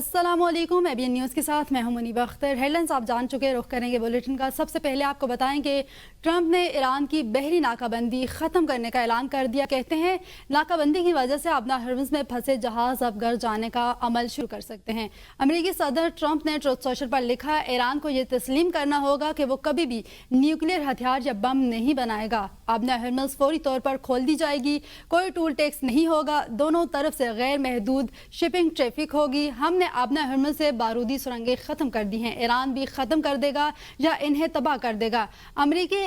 अस्सलाम वालेकुम। ABN news के साथ मैं हूं मुनीबा अख्तर। हेडलाइंस आप जान चुके, रुख करेंगे बुलेटिन का। सबसे पहले आपको बताएं कि ट्रंप ने ईरान की बहरी नाकाबंदी ख़त्म करने का ऐलान कर दिया। कहते हैं नाकाबंदी की वजह से अपना हर्मज़ में फंसे जहाज़ अब घर जाने का अमल शुरू कर सकते हैं। अमरीकी सदर ट्रंप ने ट्रुथ सोशल पर लिखा, ईरान को यह तस्लीम करना होगा कि वो कभी भी न्यूक्लियर हथियार या बम नहीं बनाएगा। अपना हर्मज़ फौरी तौर पर खोल दी जाएगी, कोई टूल टैक्स नहीं होगा, दोनों तरफ से गैर महदूद शिपिंग ट्रैफिक होगी। हमने अपना हर्मज़ से बारूदी सुरंगें ख़त्म कर दी हैं, ईरान भी ख़त्म कर देगा या इन्हें तबाह कर देगा। अमरीकी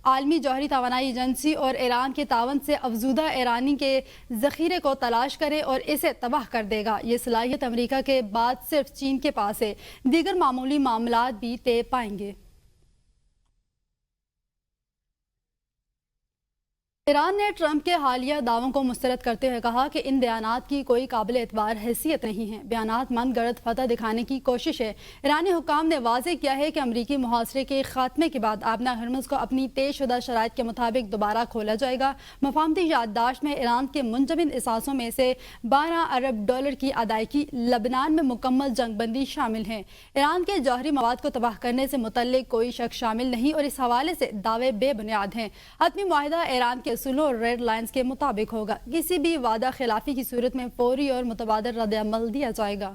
आलमी जौहरी तवानाई एजेंसी और ईरान के तावन से अफजूदा ईरानी के ज़ख़ीरे को तलाश करे और इसे तबाह कर देगा। ये सलाहियत अमरीका के बाद सिर्फ चीन के पास है। दीगर मामूली मामलात भी तय पाएंगे। ईरान ने ट्रंप के हालिया दावों को मुस्तरद करते हुए कहा कि इन बयानात की कोई काबिल एतबार हैसियत नहीं है। बयानात मन गढ़ंत फतह दिखाने की कोशिश है। ईरानी हुक्काम ने वाज़ेह किया है कि अमरीकी मुहासरे के खात्मे के बाद अपना हर्मज़ को अपनी तयशुदा शराइत के मुताबिक दोबारा खोला जाएगा। मफाहमती याददाश्त में ईरान के मुंजमद असासों में से $12 अरब की अदायगी लबनान में मुकम्मल जंगबंदी शामिल है। ईरान के जौहरी मवाद को तबाह करने से मुतल्लिक कोई शक शामिल नहीं और इस हवाले से दावे बेबुनियाद हैं। हतमी मुआहिदा ईरान के असूलों और रेड लाइन्स के मुताबिक होगा। किसी भी वादा खिलाफी की सूरत में फौरी और मुतबादल रद्द-ए-अमल दिया जाएगा।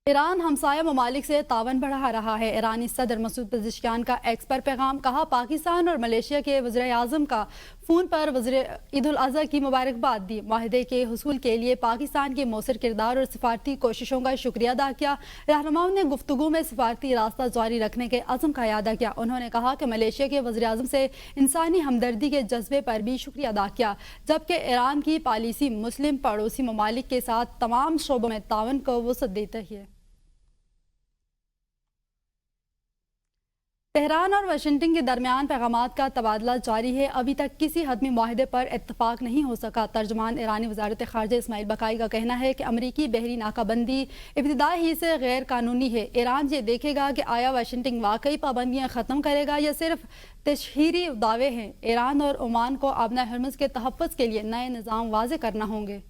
ईरान हमसाया ममालिक से तावन बढ़ा रहा है। ईरानी सदर मसूद पज़ेश्कियान का एक्स पर पैगाम, कहा पाकिस्तान और मलेशिया के वज़ीर आज़म का फ़ोन पर वज़ीर ईद उल अज़हा की मुबारकबाद दी। माहिदे के हुसूल के लिए पाकिस्तान के मौसर किरदार और सिफारती कोशिशों का शुक्रिया अदा किया। रहनुमाओं ने गुफ्तगू में सिफारती रास्ता जारी रखने के अज़म का अदा किया। उन्होंने कहा कि मलेशिया के वज़ीर आज़म से इंसानी हमदर्दी के जज्बे पर भी शुक्रिया अदा किया, जबकि ईरान की पॉलिसी मुस्लिम पड़ोसी ममालिक के साथ तमाम शोबों में तावन को वसअत देती है। तेहरान और वाशिंगटन के दरमियान पैगामात का तबादला जारी है। अभी तक किसी हतमी मुआहदे पर इत्तफाक नहीं हो सका। तर्जुमान ईरानी वज़ारत ख़ारिजा इस्माइल बकाई का कहना है कि अमरीकी बहरी नाकाबंदी इब्तिदा ही से गैर कानूनी है। ईरान ये देखेगा कि आया वाशिंगटन वाकई पाबंदियाँ ख़त्म करेगा या सिर्फ तशहीरी दावे हैं। ईरान और ओमान को अपना हर्मज़ के तहफ़्फ़ुज़ के लिए नए निज़ाम वाज़े करना होंगे।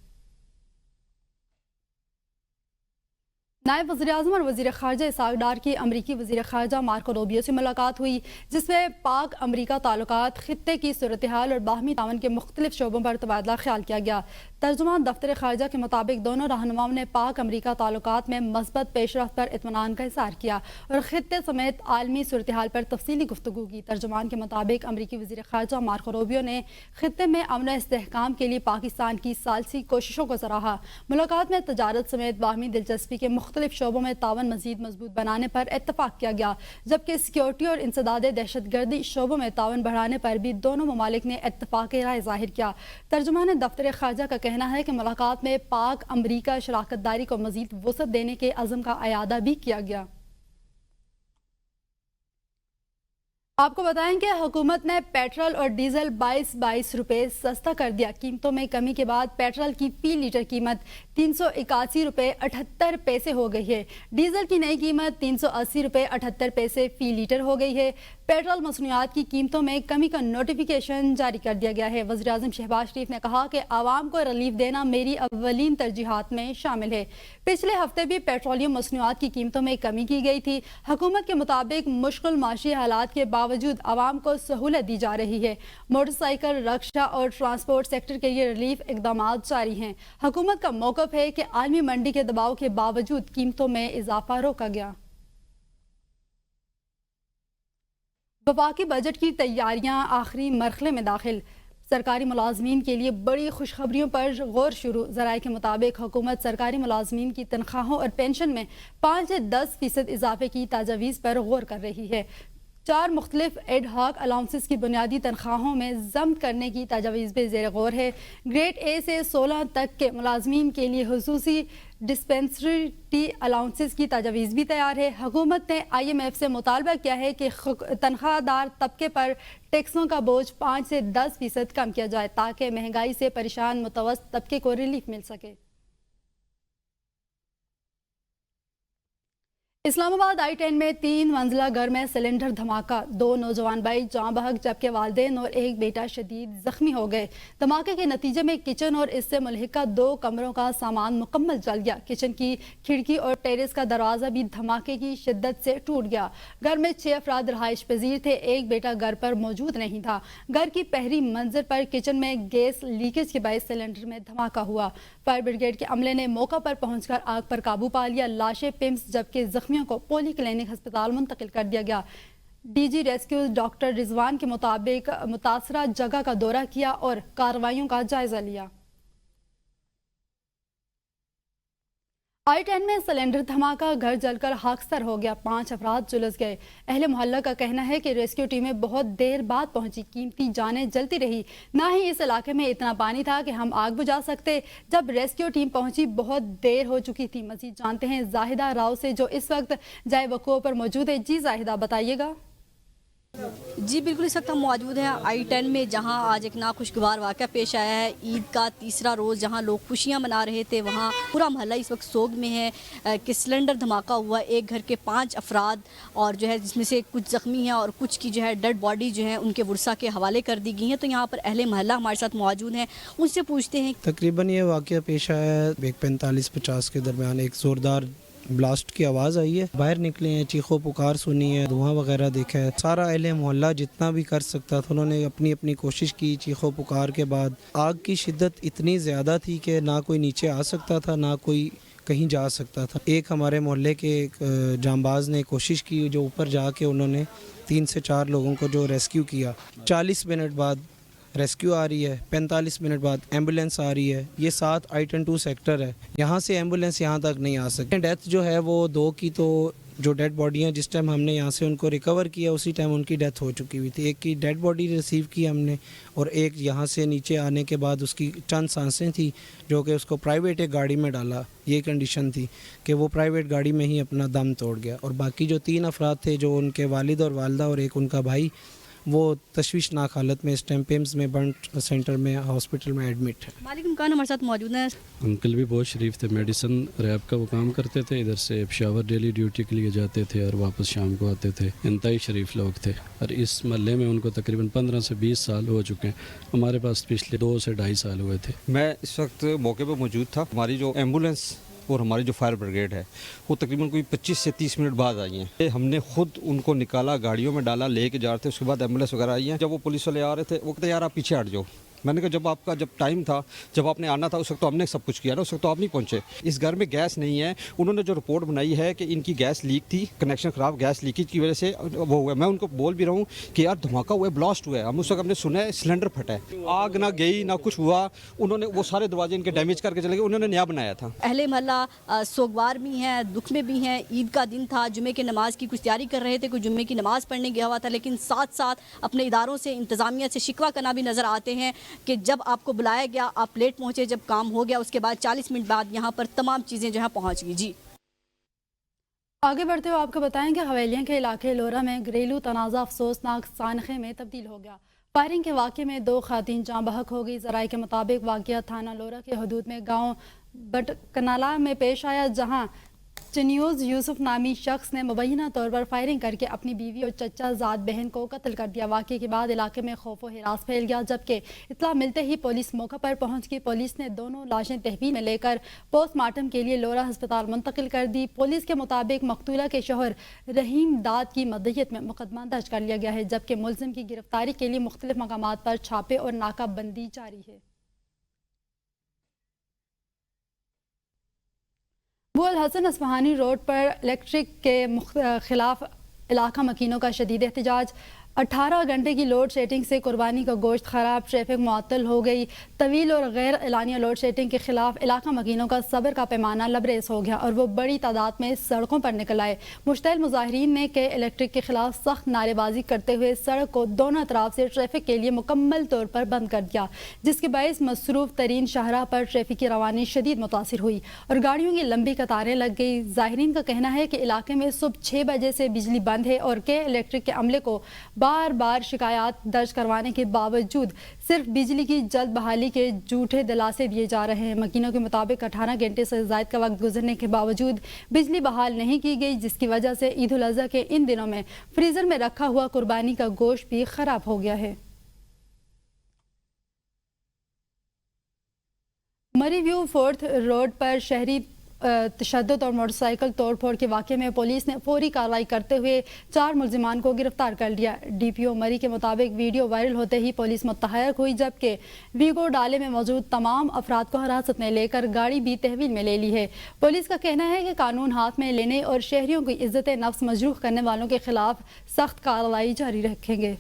नायब वज़ीर आज़म और वज़ीर ख़ारिजा इसहाक़ डार की अमरीकी वज़ीर ख़ारिजा मार्को रूबियो से मुलाकात हुई, जिसमें पाक अमरीका ताल्लुकात, ख़ित्ते की सूरत हाल और बाहमी तावन के मुख्तलिफ शोबों पर तबादला ख्याल किया गया। तर्जुमान दफ्तर ख़ारिजा के मुताबिक दोनों रहनुमाओं ने पाक अमरीका ताल्लुकात में मस्बत पेशरफ्त पर इत्मीनान का इज़हार किया और ख़ित्ते समेत आलमी सूरत हाल पर तफसीली गुफ्तगू की। तर्जुमान के मुताबिक अमरीकी वज़ीर ख़ारिजा मार्को रूबियो ने ख़ित्ते में अमन इस्तेहकाम के लिए पाकिस्तान की सालसी कोशिशों को सराहा। मुलाकात में तजारत समेत बाहमी दिलचस्पी के मुख्तलिफ शोबों में तावन मजीद मजबूत बनाने पर इत्तफाक किया गया, जबकि सिक्योरिटी और इंसदाद दहशतगर्दी शोबों में तावन बढ़ाने पर भी दोनों ममालिक ने इत्तफाक राय जाहिर किया। तर्जुमान दफ्तर ख़ारिजा का कहना है कि मुलाकात में पाक अमरीका शराकत दारी को मजीद वसअत देने के अज़म का अयादा भी किया गया। आपको बताएं कि हुकूमत ने पेट्रोल और डीजल 22 रुपये सस्ता कर दिया। कीमतों में कमी के बाद पेट्रोल की फी लीटर कीमत 381 रुपये 78 पैसे हो गई है। डीजल की नई कीमत 380 रुपये 78 पैसे फी लीटर हो गई है। पेट्रोल मसनूआत की कीमतों में कमी का नोटिफिकेशन जारी कर दिया गया है। वज़ीर आज़म शहबाज शरीफ ने कहा कि आवाम को रिलीफ देना मेरी अव्वलीन तरजीहात में शामिल है। पिछले हफ्ते भी पेट्रोलियम मसनूआत की कीमतों में कमी की गई थी। हुकूमत के मुताबिक मुश्किल माशी हालात के बावजूद आवाम को सहूलत दी जा रही है। मोटरसाइकिल, रक्षा और ट्रांसपोर्ट सेक्टर के लिए रिलीफ इकदाम जारी हैं। हुकूमत का मौक़िफ़ है कि आलमी मंडी के दबाव के बावजूद कीमतों में इजाफा रोका गया। वफाकी बजट की तैयारियां आखिरी मरहले में दाखिल। सरकारी मुलाजमीन के लिए बड़ी खुशखबरियों पर गौर शुरू। ज़राए के मुताबिक हुकूमत सरकारी मुलाजमीन की तनख्वाहों और पेंशन में 5 से 10% इजाफे की तजवीज़ पर गौर कर रही है। 4 मुख्तलिफ एड हॉक अलाउंसेस की बुनियादी तनख्वाहों में ज़ब्त करने की तजवीज़ भी ज़ेर गौर है। ग्रेड ए से 16 तक के मुलाजमीन के लिए खुसूसी डिस्पेंसरी अलाउंसेस की तजवीज़ भी तैयार है। हुकूमत ने IMF से मुतालबा किया है कि तनख्वाहदार तबके पर टैक्सों का बोझ 5 से 10% कम किया जाए, ताकि महंगाई से परेशान मुतवस्सित तबके को रिलीफ मिल सके। اسلام آباد I-10 میں 3 منزلہ گھر میں سلنڈر دھماکہ، 2 نوجوان بھائی جاں بحق جبکہ والدین اور ایک بیٹا شدید زخمی ہو گئے۔ دھماکے کے نتیجے میں کچن اور اس سے ملحقہ 2 کمروں کا سامان مکمل جل گیا۔ کچن کی کھڑکی اور ٹیریس کا دروازہ بھی دھماکے کی شدت سے ٹوٹ گیا۔ گھر میں 6 افراد رہائش پذیر تھے، ایک بیٹا گھر پر موجود نہیں تھا۔ گھر کی پہلی منزل پر کچن میں گیس لیکیج کے باعث سلنڈر میں دھماکہ ہوا۔ فائر بریگیڈ کے عملے نے موقع پر پہنچ کر آگ پر قابو پا لیا۔ لاشیں پمس جبکہ زخمیوں کو پولی کلینک ہسپتال منتقل کر دیا گیا۔ ڈی جی ریسکیو ڈاکٹر رضوان کے مطابق متاثرہ جگہ کا دورہ کیا اور کارروائیوں کا جائزہ لیا۔ I-10 میں سلنڈر دھماکہ، گھر جل کر خاکستر ہو گیا، 5 افراد جلس گئے۔ اہل محلہ کا کہنا ہے کہ ریسکیو ٹیمیں بہت دیر بعد پہنچی، قیمتی جانیں جلتی رہی، نہ ہی اس علاقے میں اتنا پانی تھا کہ ہم آگ بجھا سکتے۔ جب ریسکیو ٹیم پہنچی بہت دیر ہو چکی تھی۔ مزید جانتے ہیں زاہدہ راؤ سے جو اس وقت جائے وقوع پر موجود ہے۔ جی زاہدہ بتائیے گا۔ جی بالکل، اس وقت ہم موجود ہیں I-10 میں، جہاں آج ایک ناخوشگوار واقعہ پیش آیا ہے۔ عید کا تیسرا روز جہاں لوگ خوشیاں منا رہے تھے، وہاں پورا محلہ اس وقت سوگ میں ہے کہ سلنڈر دھماکہ ہوا۔ ایک گھر کے 5 افراد اور جو ہے جس میں سے کچھ زخمی ہیں اور کچھ کی جو ہے ڈیڈ باڈی جو ہے ان کے ورثہ کے حوالے کر دی گئی ہیں۔ تو یہاں پر اہل محلہ ہمارے ساتھ موجود ہیں، ان سے پوچھتے ہیں۔ تقریباً یہ واقعہ پیش آیا ہے 45-50 کے درمیان، ایک زوردار بلاسٹ کی آواز آئی ہے، باہر نکلے ہیں، چیخو پکار سنی ہے، دھواں وغیرہ دیکھا ہے۔ سارا اہل محلہ جتنا بھی کر سکتا تھا انہوں نے اپنی کوشش کی۔ چیخو پکار کے بعد آگ کی شدت اتنی زیادہ تھی کہ نہ کوئی نیچے آ سکتا تھا نہ کوئی کہیں جا سکتا تھا۔ ایک ہمارے محلے کے ایک جانباز نے کوشش کی جو اوپر جا کے انہوں نے 3 سے 4 لوگوں کو جو ریسکیو کیا۔ 40 منٹ بعد ریسکیو آ رہی ہے، 45 منٹ بعد ایمبولینس آ رہی ہے۔ یہ 7 I-10 سیکٹر ہے، یہاں سے ایمبولینس یہاں تک نہیں آ سکتی۔ ڈیتھ جو ہے وہ 2 کی، تو جو ڈیڈ باڈی ہیں جس ٹائم ہم نے یہاں سے ان کو ریکور کیا اسی ٹائم ان کی ڈیتھ ہو چکی ہوئی تھی۔ ایک کی ڈیڈ باڈی ریسیو کی ہم نے، اور ایک یہاں سے نیچے آنے کے بعد اس کی چند سانسیں تھیں جو کہ اس کو پرائیویٹ ایک گاڑی میں ڈالا۔ یہ کنڈیشن تھی کہ وہ پرائیویٹ گاڑی میں ہی اپنا دم توڑ گیا، اور باقی جو 3 افراد تھے جو ان کے والد اور والدہ اور ایک ان کا بھائی، وہ تشویشناک حالت میں اس ٹائم پیمز میں برنٹ سینٹر میں ہاسپٹل میں ایڈمٹ ہے۔ مالک مکان ہمارے ساتھ موجود ہیں۔ انکل بھی بہت شریف تھے، میڈیسن ریپ کا وہ کام کرتے تھے، ادھر سے پشاور ڈیلی ڈیوٹی کے لیے جاتے تھے اور واپس شام کو آتے تھے۔ انتہائی شریف لوگ تھے، اور اس محلے میں ان کو تقریباً 15 سے 20 سال ہو چکے ہیں۔ ہمارے پاس پچھلے 2 سے 2.5 سال ہوئے تھے۔ میں اس وقت موقع پہ موجود تھا۔ ہماری جو ایمبولینس اور ہماری جو فائر بریگیڈ ہے وہ تقریباً کوئی 25 سے 30 منٹ بعد آئی ہیں۔ ہم نے خود ان کو نکالا، گاڑیوں میں ڈالا، لے کے جا رہے تھے، اس کے بعد ایمبولینس وغیرہ آئی ہیں۔ جب وہ پولیس والے آ رہے تھے وہ کہتے یار آپ پیچھے ہٹ جاؤ۔ میں نے کہا جب آپ کا ٹائم تھا، جب آپ نے آنا تھا، اس وقت تو ہم نے سب کچھ کیا نا، اس وقت تو آپ نہیں پہنچے۔ اس گھر میں گیس نہیں ہے۔ انہوں نے جو رپورٹ بنائی ہے کہ ان کی گیس لیک تھی، کنیکشن خراب، گیس لیکیج کی وجہ سے وہ ہوا ہے۔ میں ان کو بول بھی رہا ہوں کہ یار دھماکہ ہوا ہے، بلاسٹ ہوا ہے۔ ہم اس وقت ہم نے سنا ہے سلنڈر پھٹا ہے، آگ نہ گئی نہ کچھ ہوا۔ انہوں نے وہ سارے دروازے ان کے ڈیمیج کر کے چلے گئے، انہوں نے نیا بنایا تھا۔ اہل محلہ سوگوار بھی ہیں، دکھ میں بھی ہیں۔ عید کا دن تھا، جمعے کی نماز کی کچھ تیاری کر رہے تھے، کوئی جمعے کی نماز پڑھنے گیا ہوا تھا، لیکن ساتھ ساتھ اپنے اداروں سے، انتظامیہ سے شکوہ کرنا بھی نظر آتے ہیں کہ جب آپ کو بلایا گیا آپ لیٹ پہنچے، جب کام ہو گیا اس کے بعد 40 منٹ بعد یہاں پر تمام چیزیں جو ہیں پہنچ گئی۔ جی آگے بڑھتے ہوئے آپ کو بتائیں کہ حویلیاں کے علاقے لورا میں گھریلو تنازع افسوسناک سانحے میں تبدیل ہو گیا۔ فائرنگ کے واقعے میں 2 خواتین جاں بحق ہو گئی۔ ذرائع کے مطابق واقعہ تھانہ لورا کے حدود میں گاؤں بٹکنالہ میں پیش آیا، جہاں چنیوز یوسف نامی شخص نے مبینہ طور پر فائرنگ کر کے اپنی بیوی اور چچا زاد بہن کو قتل کر دیا۔ واقعے کے بعد علاقے میں خوف و ہراس پھیل گیا، جبکہ اطلاع ملتے ہی پولیس موقع پر پہنچ گئی۔ پولیس نے دونوں لاشیں تحویل میں لے کر پوسٹ مارٹم کے لیے لورا ہسپتال منتقل کر دی۔ پولیس کے مطابق مقتولہ کے شوہر رحیم داد کی مدیت میں مقدمہ درج کر لیا گیا ہے، جبکہ ملزم کی گرفتاری کے لیے مختلف مقامات پر چھاپے اور ناکہ بندی جاری ہے۔ ابو الحسن اصفہانی روڈ پر الیکٹرک کے خلاف علاقہ مکینوں کا شدید احتجاج۔ 18 گھنٹے کی لوڈ شیڈنگ سے قربانی کا گوشت خراب، ٹریفک معطل ہو گئی۔ طویل اور غیر اعلانیہ لوڈ شیڈنگ کے خلاف علاقہ مکینوں کا صبر کا پیمانہ لبریز ہو گیا اور وہ بڑی تعداد میں سڑکوں پر نکل آئے۔ مشتعل مظاہرین نے کہ الیکٹرک کے خلاف سخت نعرے بازی کرتے ہوئے سڑک کو دونوں اطراف سے ٹریفک کے لیے مکمل طور پر بند کر دیا، جس کے باعث مصروف ترین شاہراہ پر ٹریفک کی روانی شدید متاثر ہوئی اور گاڑیوں کی لمبی قطاریں لگ گئی۔ زائرین کا کہنا ہے کہ علاقے میں صبح 6 بجے سے بجلی بند ہے اور کہ الیکٹرک کے عملے کو बार बार शिकायत दर्ज करवाने के बावजूद सिर्फ बिजली की जल्द बहाली के झूठे दिलासे दिए जा रहे हैं। मकीनों के मुताबिक 18 घंटे से ज़ायद का वक्त गुजरने के बावजूद बिजली बहाल नहीं की गई, जिसकी वजह से ईद उल अज़हा के इन दिनों में फ्रीज़र में रखा हुआ कुर्बानी का गोश्त भी ख़राब हो गया है। मरी व्यू फोर्थ रोड पर शहरी तशद्दुद और मोटरसाइकिल तोड़फोड़ के वाक़े में पुलिस ने फौरी कार्रवाई करते हुए 4 मुलजिमान को गिरफ्तार कर लिया। DPO मरी के मुताबिक वीडियो वायरल होते ही पुलिस मुतहरक हुई, जबकि वीगो डाले में मौजूद तमाम अफराद को हिरासत में लेकर गाड़ी भी तहवील में ले ली है। पुलिस का कहना है कि कानून हाथ में लेने और शहरियों की इज्जत नफ्स मजरूह करने वालों के खिलाफ सख्त कार्रवाई जारी रखेंगे।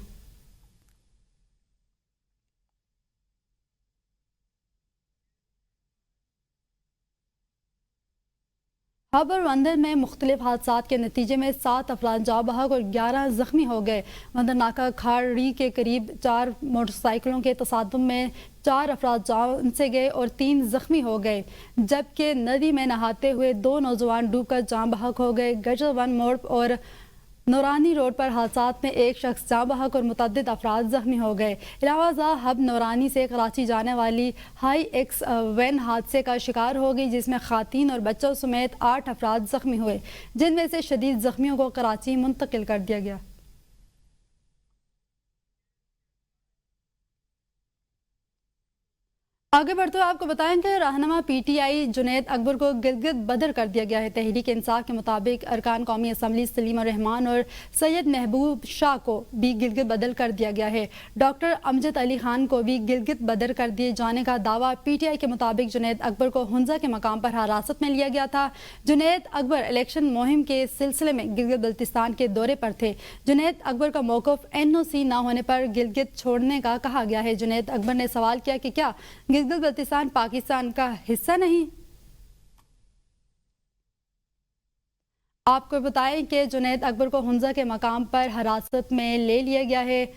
हबर बंदर में मुख्तलिफ हादसात के नतीजे में 7 अफराद जाँ बहक और 11 जख्मी हो गए। बंदर नाका खाड़ी के करीब 4 मोटरसाइकिलों के तसादुम में 4 अफराद जान से गए और 3 जख्मी हो गए, जबकि नदी में नहाते हुए 2 नौजवान डूबकर जाँ बहक हो गए। गजर वन मोड़ और नौरानी रोड पर हादसात में एक शख्स जाँ बहक और मुतअद्दिद अफराद जख्मी हो गए। इलावा हब नौरानी से कराची जाने वाली हाई एक्स वैन हादसे का शिकार हो गई, जिसमें खातीन और बच्चों समेत 8 अफराद जख्मी हुए, जिनमें से शदीद जख्मियों को कराची मुंतकिल कर दिया गया। आगे बढ़ते हुए आपको बताएं कि रहनुमा PTI जुनैद अकबर को गिलगित बदर कर दिया गया है। तहरीक इंसाफ के मुताबिक अरकान कौमी असम्बली सलीम रहमान और सैयद महबूब शाह को भी गिलगित बदल कर दिया गया है। डॉक्टर अमजद अली खान को भी गिलगित बदर कर दिए जाने का दावा। PTI के मुताबिक जुनैद अकबर को हुंजा के मकाम पर हिरासत में लिया गया था। जुनैद अकबर इलेक्शन मुहिम के सिलसिले में गिलगित बल्तिस्तान के दौरे पर थे। जुनैद अकबर का मौक़िफ़ NOC न होने पर गिलगित छोड़ने का कहा गया है। जुनैद अकबर ने सवाल किया कि क्या गिलगित बल्तिस्तान पाकिस्तान का हिस्सा नहीं। आपको बताएं कि जुनैद अकबर को हुंजा के मकाम पर हिरासत में ले लिया गया है।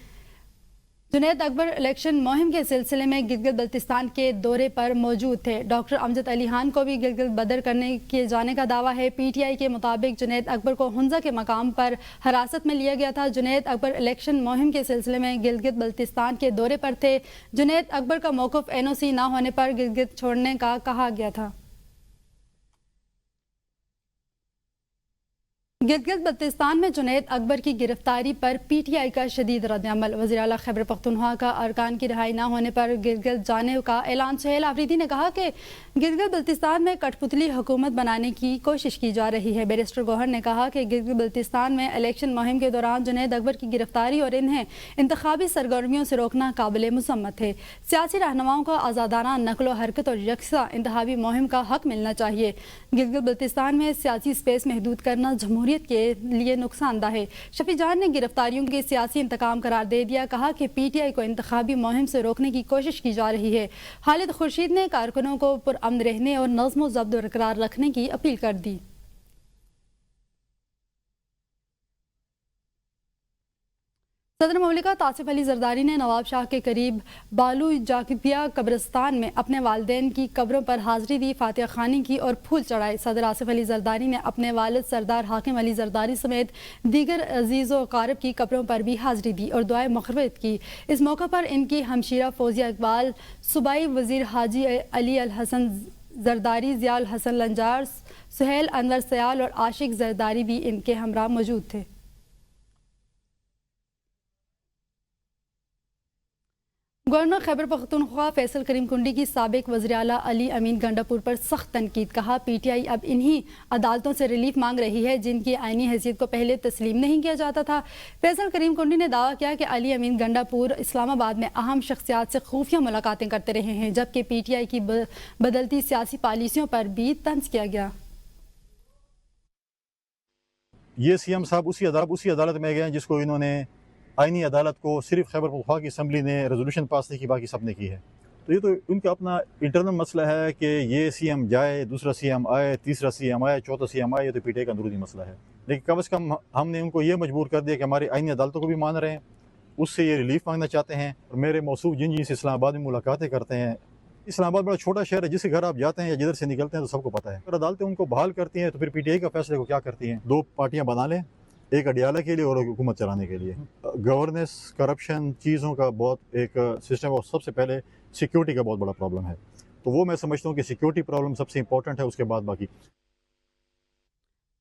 जुनैद अकबर इलेक्शन मुहिम के सिलसिले में गिलगित बल्तिस्तान के दौरे पर मौजूद थे। डॉक्टर अमजद अली खान को भी गिलगित बदर करने किए जाने का दावा है। PTI के मुताबिक जुनैद अकबर को हुंजा के मकाम पर हिरासत में लिया गया था। जुनैद अकबर इलेक्शन मुहिम के सिलसिले में गिलगित बल्तिस्तान के दौरे पर थे। जुनैद अकबर का मौक़िफ़ NOC न होने पर गिलगित छोड़ने का कहा गया था। गिलगित बल्तिस्तान में जुनैद अकबर की गिरफ्तारी पर PTI का शदीद रद्द-ए-अमल। वज़ीर आला खैबर पख्तूनख्वा का अरकान की रिहाई न होने पर गिलगित जाने का ऐलान। सुहेल आफरीदी ने कहा कि गिलगित बल्तिस्तान में कठपुतली हुकूमत बनाने की कोशिश की जा रही है। बैरिस्टर गौहर ने कहा कि गिलगित बल्तिस्तान में इलेक्शन मुहिम के दौरान जुनैद अकबर की गिरफ्तारी और इन्हें इंतखाबी सरगर्मियों से रोकना काबिल मुसम्मत है। सियासी रहनुमाओं को आज़ादाना नकलो हरकत और यकसा इंतखाबी मुहिम का हक मिलना चाहिए। गिलगित बल्तिस्तान में सियासी स्पेस महदूद करना जमहूरियत के लिए नुकसानदा है। शफी जान ने गिरफ्तारियों के सियासी इंतकाम करार दे दिया। कहा कि PTI को इंतखाबी मुहिम से रोकने की कोशिश की जा रही है। खालिद खुर्शीद ने कारकुनों को पुरअमन रहने और नज़्म व ज़ब्त बरकरार रखने की अपील कर दी। सदर मुमलिकत आसिफ अली जरदारी ने नवाब शाह के करीब बालू जाकिबिया कब्रिस्तान में अपने वालिदैन की कब्रों पर हाजिरी दी, फातिहा खानी की और फूल चढ़ाए। सदर आसिफ अली जरदारी ने अपने वालिद सरदार हाकिम अली जरदारी समेत दीगर अजीज़ व क़ारिब की कब्रों पर भी हाजिरी दी और दुआए मग़फ़िरत की। इस मौके पर इनकी हमशीरा फौजिया इकबाल, सूबाई वज़ीर हाजी अली अल हसन जरदारी, ज़िया उल हसन लंजार, सुहेल अनवर सयाल और आशिक जरदारी भी इनके हमरा मौजूद थे। गवर्नर खैबर पख्तूनख्वा फैसल करीम कुंडी की साबिक वज़ीर आला अली अमीन गंडापुर पर सख्त तनकीद। कहा PTI अब इन्हीं अदालतों से रिलीफ मांग रही है जिनकी आईनी हैसियत को पहले तस्लीम नहीं किया जाता था। फैसल करीम कुंडी ने दावा किया कि अली अमीन गंडापुर इस्लामाबाद में अहम शख्सियात से खुफिया मुलाकातें करते रहे हैं, जबकि PTI की बदलती सियासी पॉलिसियों पर भी तंज किया गया। ये CM साहब उसी अदालत में गए जिसको इन्होंने आईनी अदालत को सिर्फ खैबर पख्तूनख्वा की असम्बली ने रेजोल्यूशन पास नहीं की, बाकी सब ने की है। तो ये तो उनका अपना इंटरनल मसला है कि ये CM जाए, दूसरा CM आए, तीसरा CM आए, चौथा CM आए, ये तो PTI का अंदरूनी मसला है। लेकिन कम से कम हमने उनको ये मजबूर कर दिया कि हमारी आईनी अदालतों को भी मान रहे हैं, उससे ये रिलीफ मांगना चाहते हैं। और मेरे मौसूफ जिन से इस्लामाबाद में मुलाकातें करते हैं, इस्लामाबाद बड़ा छोटा शहर है, जिसके घर आप जाते हैं या जिधर से निकलते हैं तो सबको पता है। अगर अदालतें उनको बहाल करती हैं तो फिर PTI का फैसले को क्या करती हैं? 2 पार्टियाँ बना लें, ایک اڈیالہ کے لیے اور حکومت چلانے کے لیے. گورننس کرپشن چیزوں کا بہت ایک سسٹم اور سب سے پہلے سیکیورٹی کا بہت بڑا پرابلم ہے. تو وہ میں سمجھتا ہوں کہ سیکیورٹی پرابلم سب سے امپورٹنٹ ہے, اس کے بعد باقی.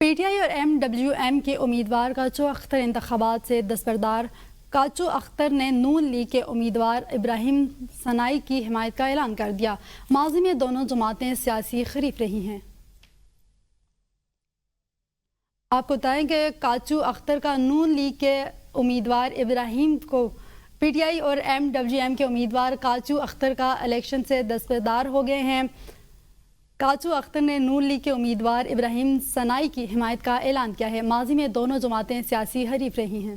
پی ٹی آئی اور MWM کے امیدوار کاچو اختر انتخابات سے دستبردار. کاچو اختر نے نون لیگ کے امیدوار ابراہیم ثنائی کی حمایت کا اعلان کر دیا. ماضی میں دونوں جماعتیں سیاسی حریف رہی ہیں. آپ کو بتائیں کہ کاچو اختر کا نون لیگ کے امیدوار ابراہیم کو پی ٹی آئی اور MWM کے امیدوار کاچو اختر کا الیکشن سے دستبردار ہو گئے ہیں. کاچو اختر نے نون لیگ کے امیدوار ابراہیم ثنائی کی حمایت کا اعلان کیا ہے. ماضی میں دونوں جماعتیں سیاسی حریف رہی ہیں.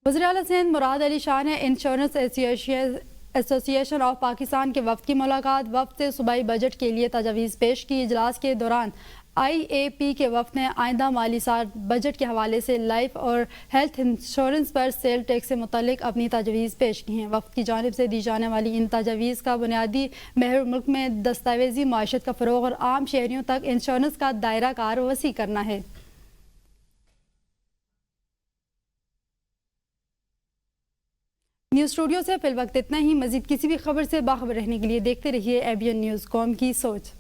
وزیراعلیٰ سندھ مراد علی شاہ نے انشورنس ایسوسی ایشن آف پاکستان کے وفد کی ملاقات. وفد سے صوبائی بجٹ کے لیے تجاویز پیش کی. اجلاس کے دوران IAP کے وفد نے آئندہ مالی سال بجٹ کے حوالے سے لائف اور ہیلتھ انشورنس پر سیل ٹیکس سے متعلق اپنی تجاویز پیش کی ہیں. وفد کی جانب سے دی جانے والی ان تجاویز کا بنیادی محور ملک میں دستاویزی معیشت کا فروغ اور عام شہریوں تک انشورنس کا دائرہ کار وسیع کرنا ہے. نیوز اسٹوڈیو سے فی الوقت اتنا ہی. مزید کسی بھی خبر سے باخبر رہنے کے لیے دیکھتے رہیے ABN نیوز قوم کی سوچ.